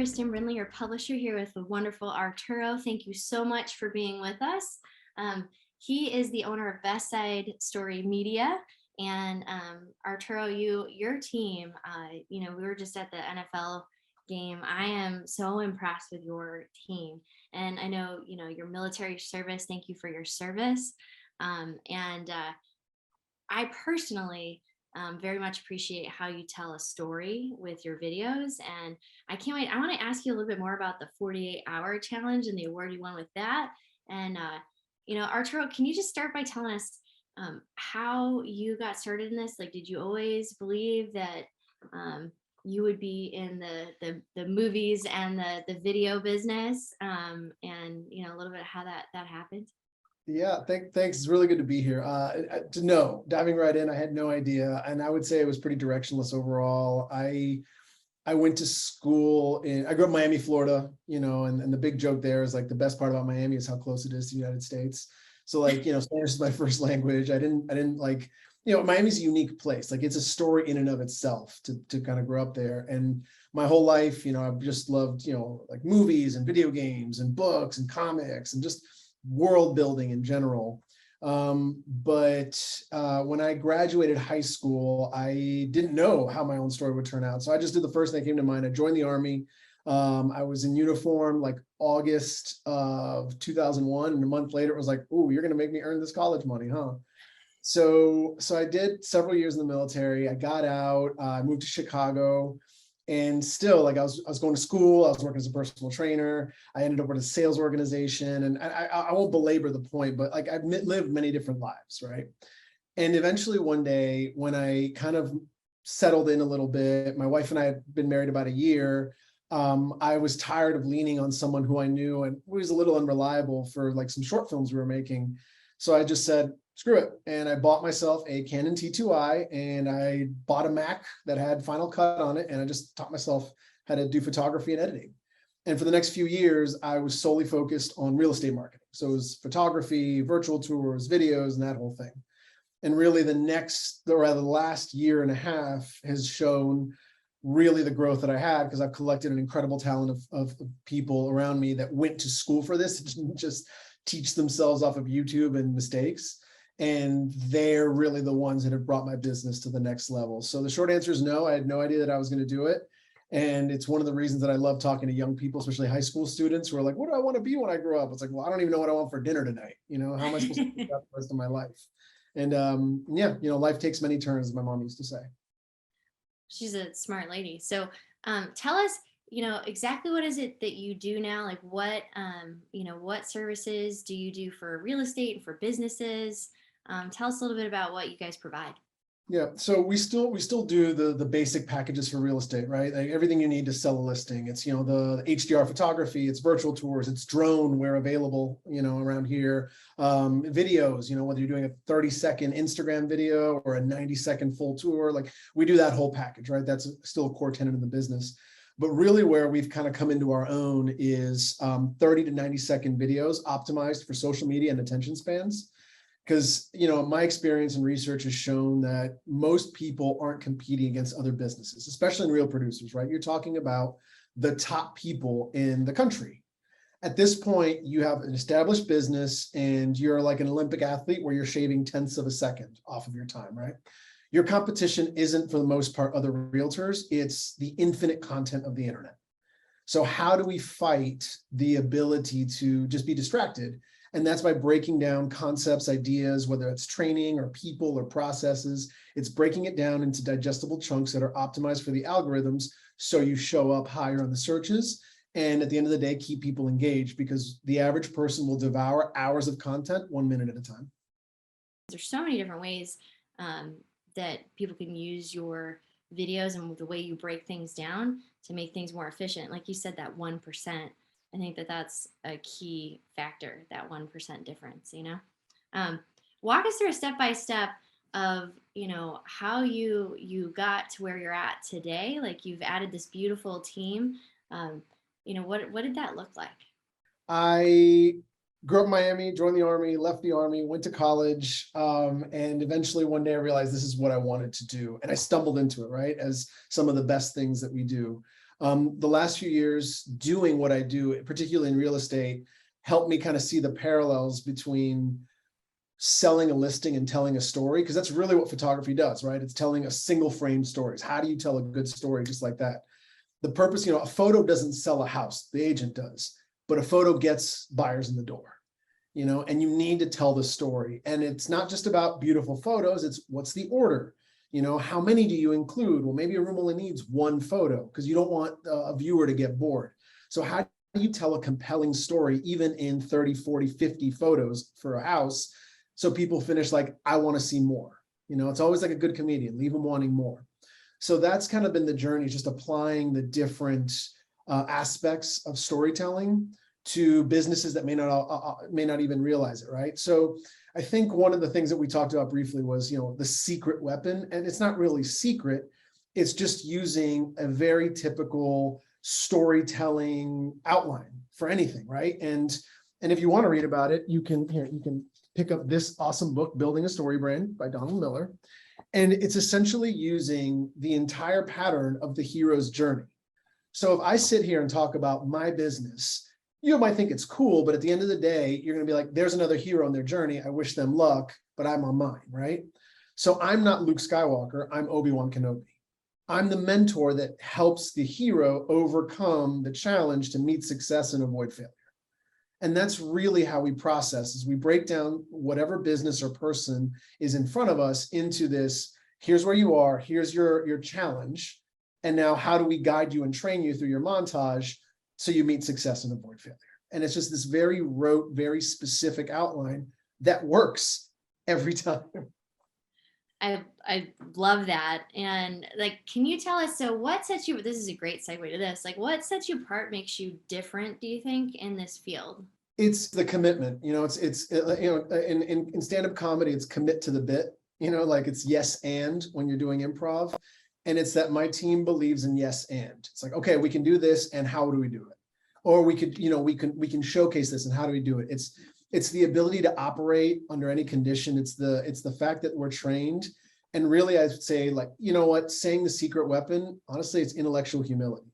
Kristen Brindley, your publisher, here with the wonderful Arturo. Thank you so much for being with us. He is the owner of Best Side Story Media. And Arturo, your team, we were just at the NFL game. I am so impressed with your team. And I know, your military service, thank you for your service. I personally very much appreciate how you tell a story with your videos. And I can't wait. I want to ask you a little bit more about the 48-hour challenge and the award you won with that. And, Arturo, can you just start by telling us how you got started in this? Like, did you always believe that you would be in the movies and the video business? And, a little bit how that happened? Yeah, thanks. It's really good to be here. Diving right in, I had no idea. And I would say it was pretty directionless overall. I went to school I grew up in Miami, Florida, and the big joke there is like the best part about Miami is how close it is to the United States. So like, Spanish is my first language. I didn't like, Miami's a unique place. Like it's a story in and of itself to kind of grow up there. And my whole life, I've just loved, like movies and video games and books and comics and just world building in general. But when I graduated high school, I didn't know how my own story would turn out. So I just did the first thing that came to mind. I joined the Army. I was in uniform like August of 2001. And a month later, it was like, "Ooh, you're going to make me earn this college money, huh?" So I did several years in the military. I got out, I moved to Chicago. And still, like I was going to school, I was working as a personal trainer. I ended up with a sales organization, and I won't belabor the point, but like I've lived many different lives, right? And eventually one day when I kind of settled in a little bit, my wife and I had been married about a year. I was tired of leaning on someone who I knew and who was a little unreliable for like some short films we were making. So I just said, screw it. And I bought myself a Canon T2i and I bought a Mac that had Final Cut on it. And I just taught myself how to do photography and editing. And for the next few years, I was solely focused on real estate marketing. So it was photography, virtual tours, videos, and that whole thing. And really the last year and a half has shown really the growth that I had because I've collected an incredible talent of people around me that went to school for this, didn't just teach themselves off of YouTube and mistakes. And they're really the ones that have brought my business to the next level. So the short answer is no, I had no idea that I was going to do it. And it's one of the reasons that I love talking to young people, especially high school students who are like, what do I want to be when I grow up? It's like, well, I don't even know what I want for dinner tonight. How am I supposed to do that the rest of my life? And life takes many turns, as my mom used to say. She's a smart lady. So tell us, exactly what is it that you do now? Like what, what services do you do for real estate and for businesses? Tell us a little bit about what you guys provide. Yeah, so we still do the basic packages for real estate, right? Like everything you need to sell a listing. It's the HDR photography, it's virtual tours, it's drone where available, around here. Videos, whether you're doing a 30-second Instagram video or a 90-second full tour, like we do that whole package, right? That's still a core tenet of the business. But really where we've kind of come into our own is 30 to 90-second videos optimized for social media and attention spans. Because, my experience and research has shown that most people aren't competing against other businesses, especially in real producers, right? You're talking about the top people in the country. At this point, you have an established business and you're like an Olympic athlete where you're shaving tenths of a second off of your time, right? Your competition isn't, for the most part, other realtors. It's the infinite content of the internet. So how do we fight the ability to just be distracted? And that's by breaking down concepts, ideas, whether it's training or people or processes. It's breaking it down into digestible chunks that are optimized for the algorithms so you show up higher on the searches. And at the end of the day, keep people engaged because the average person will devour hours of content 1 minute at a time. There's so many different ways that people can use your videos and the way you break things down to make things more efficient. Like you said, that 1%. I think that's a key factor, that 1% difference, Walk us through a step-by-step of, how you got to where you're at today. Like you've added this beautiful team. What did that look like? I grew up in Miami, joined the Army, left the Army, went to college. And eventually one day I realized this is what I wanted to do. And I stumbled into it, right? As some of the best things that we do. The last few years doing what I do, particularly in real estate, helped me kind of see the parallels between selling a listing and telling a story, because that's really what photography does, right? It's telling a single frame stories. How do you tell a good story just like that? The purpose, a photo doesn't sell a house, the agent does, but a photo gets buyers in the door, and you need to tell the story. And it's not just about beautiful photos, it's what's the order? How many do you include? Well, maybe a room only needs one photo because you don't want a viewer to get bored. So how do you tell a compelling story, even in 30, 40, 50 photos for a house? So people finish like, I want to see more. It's always like a good comedian, leave them wanting more. So that's kind of been the journey, just applying the different aspects of storytelling to businesses that may not even realize it, right? So I think one of the things that we talked about briefly was, the secret weapon, and it's not really secret. It's just using a very typical storytelling outline for anything, right? And if you want to read about it, you can pick up this awesome book, Building a Story Brand by Donald Miller. And it's essentially using the entire pattern of the hero's journey. So if I sit here and talk about my business, you might think it's cool, but at the end of the day, you're going to be like, there's another hero on their journey. I wish them luck, but I'm on mine, right? So I'm not Luke Skywalker. I'm Obi-Wan Kenobi. I'm the mentor that helps the hero overcome the challenge to meet success and avoid failure. And that's really how we process, is we break down whatever business or person is in front of us into this, here's where you are, here's your challenge. And now how do we guide you and train you through your montage so you meet success and avoid failure? And it's just this very rote, very specific outline that works every time. I love that. And can you tell us, so what sets you, this is a great segue to this, what sets you apart, makes you different, do you think, in this field? It's the commitment, in stand-up comedy, it's commit to the bit, it's yes and when you're doing improv. And it's that my team believes in yes and. It's like, okay, we can do this, and how do we do it? Or we could, we can showcase this, and how do we do it? It's the ability to operate under any condition. It's the fact that we're trained. And really, I'd say, saying the secret weapon, honestly, it's intellectual humility.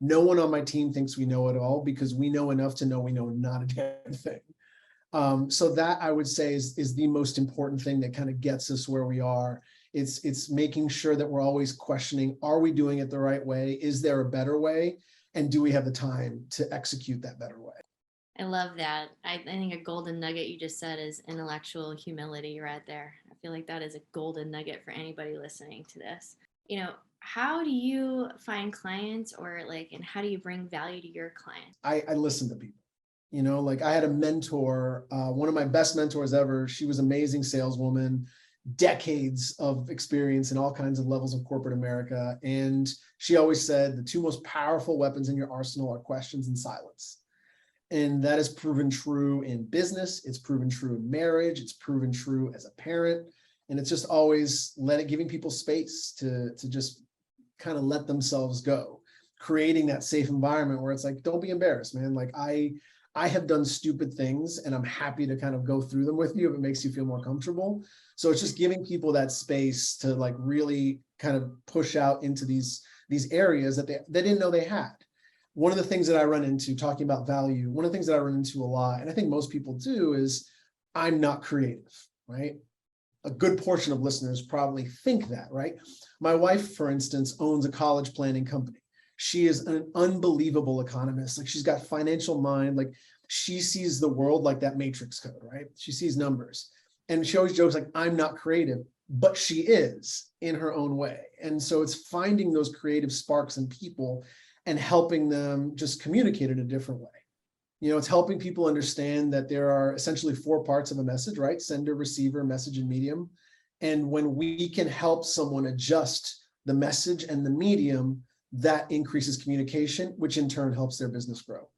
No one on my team thinks we know it all, because we know enough to know we know not a damn thing. So that, I would say, is the most important thing that kind of gets us where we are. It's making sure that we're always questioning, are we doing it the right way? Is there a better way? And do we have the time to execute that better way? I love that. I think a golden nugget you just said is intellectual humility right there. I feel like that is a golden nugget for anybody listening to this. How do you find clients, and how do you bring value to your clients? I listen to people. I had a mentor, one of my best mentors ever. She was an amazing saleswoman, decades of experience in all kinds of levels of corporate America. And she always said the two most powerful weapons in your arsenal are questions and silence. And that is proven true in business. It's proven true in marriage. It's proven true as a parent. And it's just always giving people space to just kind of let themselves go, creating that safe environment where it's like, don't be embarrassed, man. I have done stupid things, and I'm happy to kind of go through them with you if it makes you feel more comfortable. So it's just giving people that space to really kind of push out into these areas that they didn't know they had. One of the things that I run into, talking about value, one of the things that I run into a lot, and I think most people do, is I'm not creative, right? A good portion of listeners probably think that, right? My wife, for instance, owns a college planning company. She is an unbelievable economist. She's got financial mind. She sees the world like that matrix code, right? She sees numbers. And she always jokes I'm not creative, but she is in her own way. And so it's finding those creative sparks in people and helping them just communicate in a different way. It's helping people understand that there are essentially 4 parts of a message, right? Sender, receiver, message, and medium. And when we can help someone adjust the message and the medium, that increases communication, which in turn helps their business grow.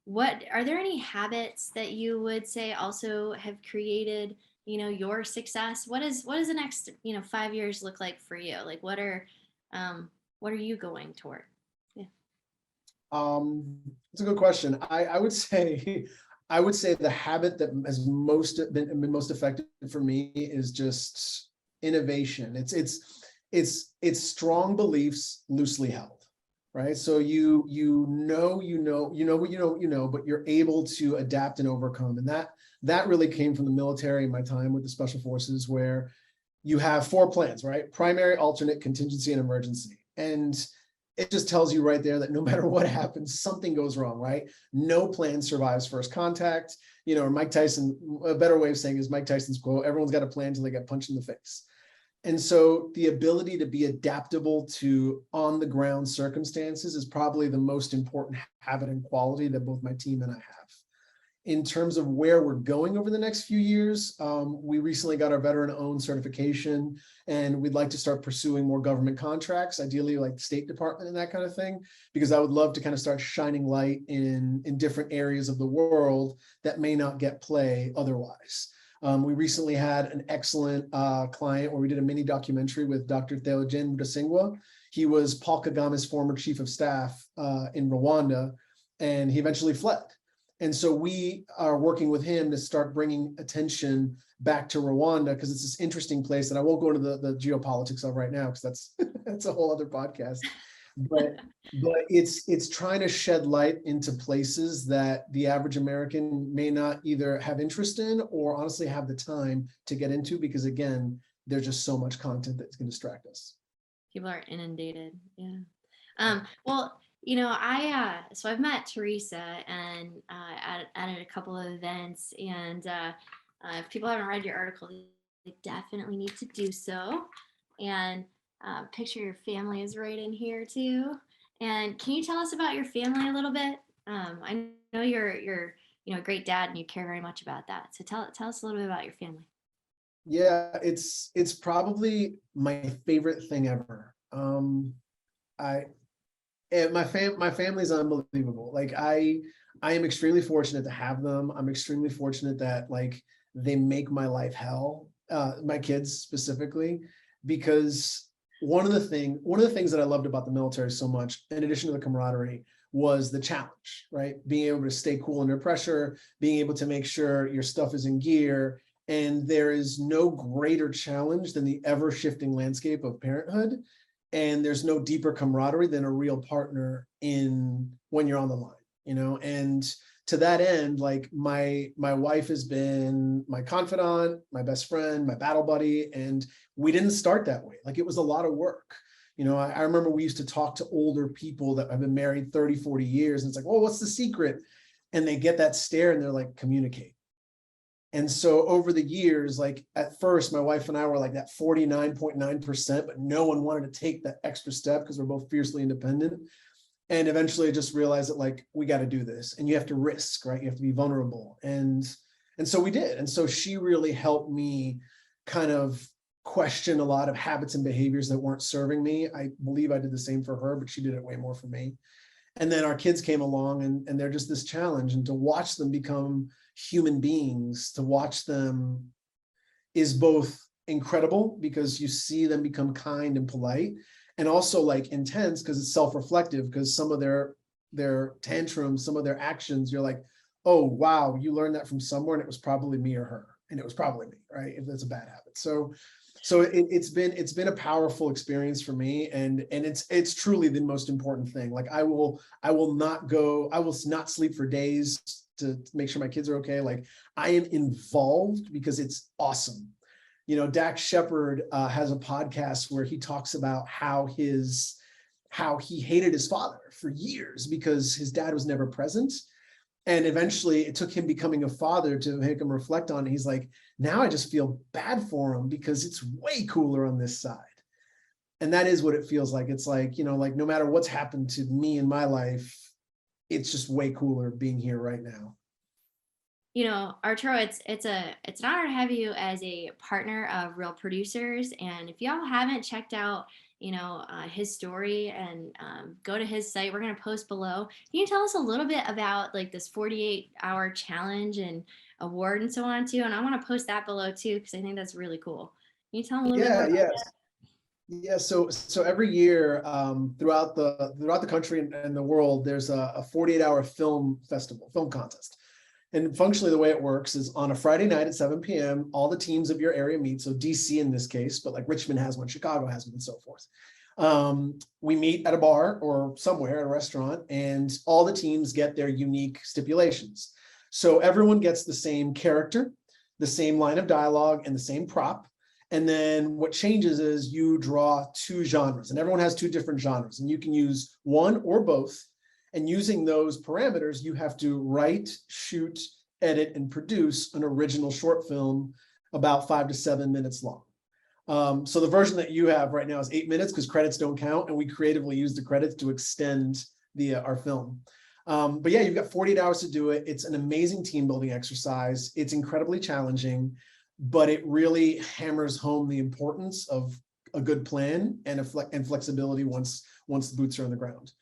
What are there any habits that you would say also have created, your success? What is the next, 5 years look like for you? What are you going toward? Yeah. It's a good question. I would say the habit that has been most effective for me is just innovation. It's strong beliefs loosely held. right? So you know what you know, but you're able to adapt and overcome. And that really came from the military and my time with the special forces, where you have 4 plans, right? Primary, alternate, contingency, and emergency. And it just tells you right there that no matter what happens, something goes wrong, right? No plan survives first contact. You know, or Mike Tyson, a better way of saying is Mike Tyson's quote, everyone's got a plan until they get punched in the face. And so the ability to be adaptable to on the ground circumstances is probably the most important habit and quality that both my team and I have. In terms of where we're going over the next few years, we recently got our veteran-owned certification, and we'd like to start pursuing more government contracts, ideally like the State Department and that kind of thing, because I would love to kind of start shining light in different areas of the world that may not get play otherwise. We recently had an excellent client where we did a mini documentary with Dr. Theogene Mudasingwa. He was Paul Kagame's former chief of staff in Rwanda, and he eventually fled. And so we are working with him to start bringing attention back to Rwanda, because it's this interesting place. And I won't go into the geopolitics of right now, because that's a whole other podcast. But it's trying to shed light into places that the average American may not either have interest in or honestly have the time to get into, because again, there's just so much content that's going to distract us. People are inundated. Yeah. Well, so I've met Teresa and at a couple of events, and if people haven't read your article, they definitely need to do so. And picture your family is right in here too. And can you tell us about your family a little bit? I know you're a great dad and you care very much about that. So tell us a little bit about your family. Yeah, it's probably my favorite thing ever. My family is unbelievable. Like I am extremely fortunate to have them. I'm extremely fortunate that like they make my life hell. My kids specifically, because one of the things that I loved about the military so much, in addition to the camaraderie, was the challenge, right? Being able to stay cool under pressure, being able to make sure your stuff is in gear. And there is no greater challenge than the ever shifting landscape of parenthood. And there's no deeper camaraderie than a real partner in when you're on the line, and to that end, like my wife has been my confidant, my best friend, my battle buddy. And we didn't start that way. Like it was a lot of work. I remember we used to talk to older people that have been married 30, 40 years. And it's like, well, what's the secret? And they get that stare and they're like, communicate. And so over the years, like at first, my wife and I were like that 49.9%, but no one wanted to take that extra step because we're both fiercely independent. And eventually I just realized that like, we got to do this, and you have to risk, right? You have to be vulnerable. And so we did. And so she really helped me kind of question a lot of habits and behaviors that weren't serving me. I believe I did the same for her, but she did it way more for me. And then our kids came along, and they're just this challenge, and to watch them become human beings, to watch them is both incredible because you see them become kind and polite, and also like intense because it's self-reflective, because some of their tantrums, some of their actions, you're like, oh wow, you learned that from somewhere, and it was probably me or her, and it was probably me, right? If that's a bad habit. So it's been a powerful experience for me, and it's truly the most important thing. Like I will not sleep for days to make sure my kids are okay. Like I am involved because it's awesome. Dax Shepard has a podcast where he talks about how he hated his father for years because his dad was never present. And eventually it took him becoming a father to make him reflect on it. He's like, now I just feel bad for him because it's way cooler on this side. And that is what it feels like. It's like, like no matter what's happened to me in my life, it's just way cooler being here right now. Arturo, it's an honor to have you as a partner of Real Producers. And if y'all haven't checked out, his story and go to his site, we're going to post below. Can you tell us a little bit about like this 48-hour challenge and award and so on too? And I want to post that below too, because I think that's really cool. Can you tell them a little bit more about that? Yeah, so every year throughout the country and the world, there's a 48-hour film festival, film contest. And functionally, the way it works is on a Friday night at 7 p.m., all the teams of your area meet. So DC in this case, but like Richmond has one, Chicago has one, and so forth. We meet at a bar or somewhere at a restaurant, and all the teams get their unique stipulations. So everyone gets the same character, the same line of dialogue, and the same prop. And then what changes is you draw two genres, and everyone has two different genres, and you can use one or both. And using those parameters, you have to write, shoot, edit, and produce an original short film about 5 to 7 minutes long. So the version that you have right now is 8 minutes because credits don't count, and we creatively use the credits to extend our film. But yeah, you've got 48 hours to do it. It's an amazing team building exercise. It's incredibly challenging, but it really hammers home the importance of a good plan and flexibility once the boots are on the ground.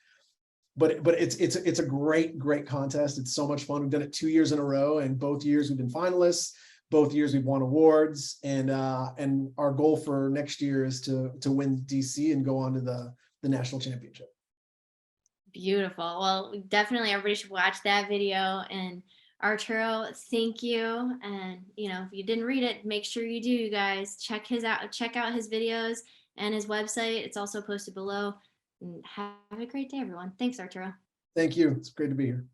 But it's a great contest. It's so much fun. We've done it 2 years in a row, and both years we've been finalists. Both years we've won awards, and our goal for next year is to win DC and go on to the national championship. Beautiful. Well, definitely everybody should watch that video. And Arturo, thank you. And if you didn't read it, make sure you do, you guys. Check out his videos and his website. It's also posted below. And have a great day, everyone. Thanks, Arturo. Thank you. It's great to be here.